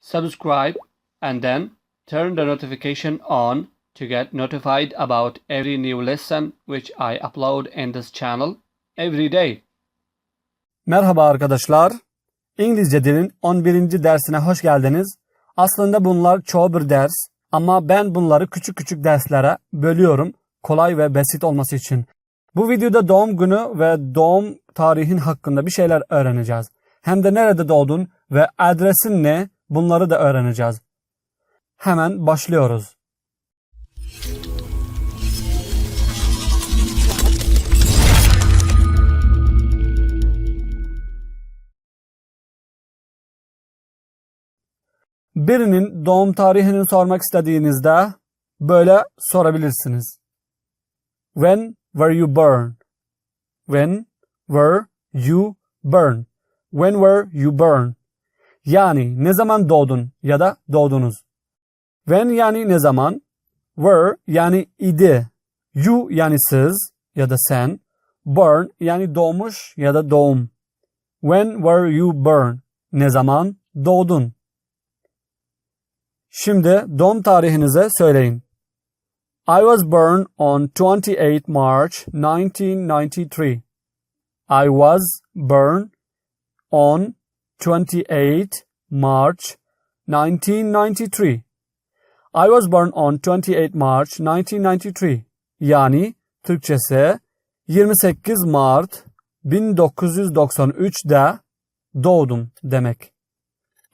subscribe, and then turn the notification on to get notified about every new lesson which I upload in this channel every day. Merhaba arkadaşlar. İngilizce dilin 11. dersine hoş geldiniz. Aslında bunlar çoğu bir ders ama ben bunları küçük küçük derslere bölüyorum kolay ve basit olması için. Bu videoda doğum günü ve doğum tarihin hakkında bir şeyler öğreneceğiz. Hem de nerede doğdun ve adresin ne, bunları da öğreneceğiz. Hemen başlıyoruz. Birinin doğum tarihini sormak istediğinizde böyle sorabilirsiniz. When were you born? When were you born? When were you born? Yani ne zaman doğdun ya da doğdunuz. When yani ne zaman, were yani idi, you yani siz ya da sen, born yani doğmuş ya da doğum. When were you born? Ne zaman doğdun? Şimdi doğum tarihinizi söyleyin. I was born on 28 March 1993. I was born on 28 March 1993. I was born on 28 March 1993. Yani Türkçesi 28 Mart 1993'de doğdum demek.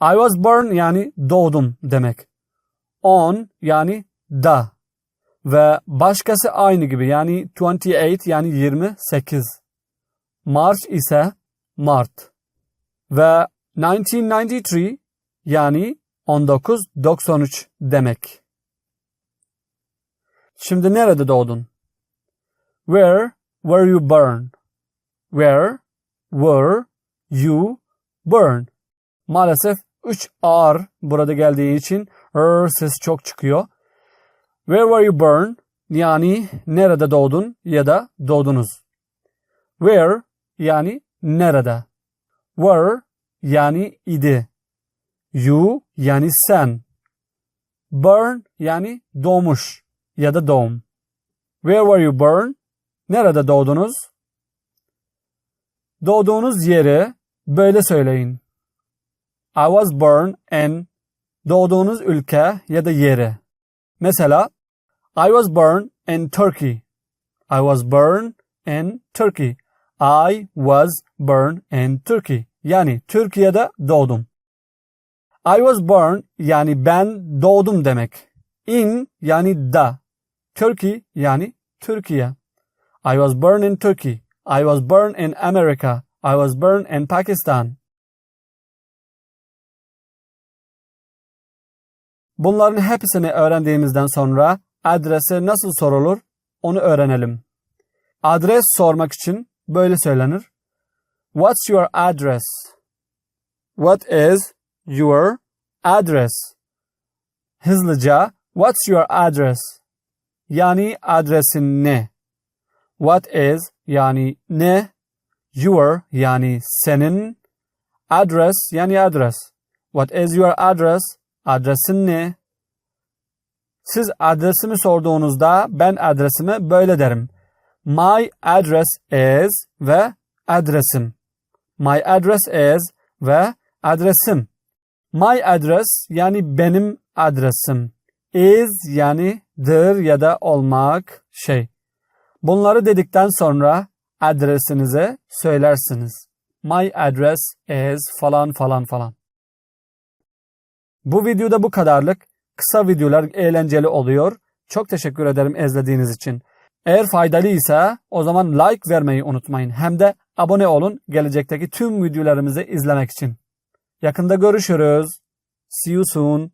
I was born yani doğdum demek. On yani da. Ve başkası aynı gibi yani 28 yani 28. March ise Mart. Ve 1993 yani 1993 demek. Şimdi nerede doğdun? Where were you born? Where were you born? Maalesef 3 ağır burada geldiği için ses çok çıkıyor. Where were you born? Yani nerede doğdun ya da doğdunuz. Where yani nerede. Were yani idi. You yani sen. Born yani doğmuş ya da doğum. Where were you born? Nerede doğdunuz? Doğduğunuz yeri böyle söyleyin. I was born in doğduğunuz ülke ya da yeri. Mesela I was born in Turkey. I was born in Turkey. I was born in Turkey. Yani Türkiye'de doğdum. I was born yani ben doğdum demek. In yani da. Turkey yani Türkiye. I was born in Turkey. I was born in America. I was born in Pakistan. Bunların hepsini öğrendiğimizden sonra adrese nasıl sorulur onu öğrenelim. Adres sormak için böyle söylenir. What's your address? What is your address? Hızlıca what's your address? Yani adresin ne? What is yani ne? Your yani senin. Address yani adres. What is your address? Adresin ne? Siz adresimi sorduğunuzda ben adresimi böyle derim. My address is ve adresim. My address is ve adresim. My address yani benim adresim. Is yani dır ya da olmak şey. Bunları dedikten sonra adresinizi söylersiniz. My address is falan falan falan. Bu videoda bu kadarlık. Kısa videolar eğlenceli oluyor. Çok teşekkür ederim izlediğiniz için. Eğer faydalıysa o zaman like vermeyi unutmayın. Hem de abone olun gelecekteki tüm videolarımızı izlemek için. Yakında görüşürüz. See you soon.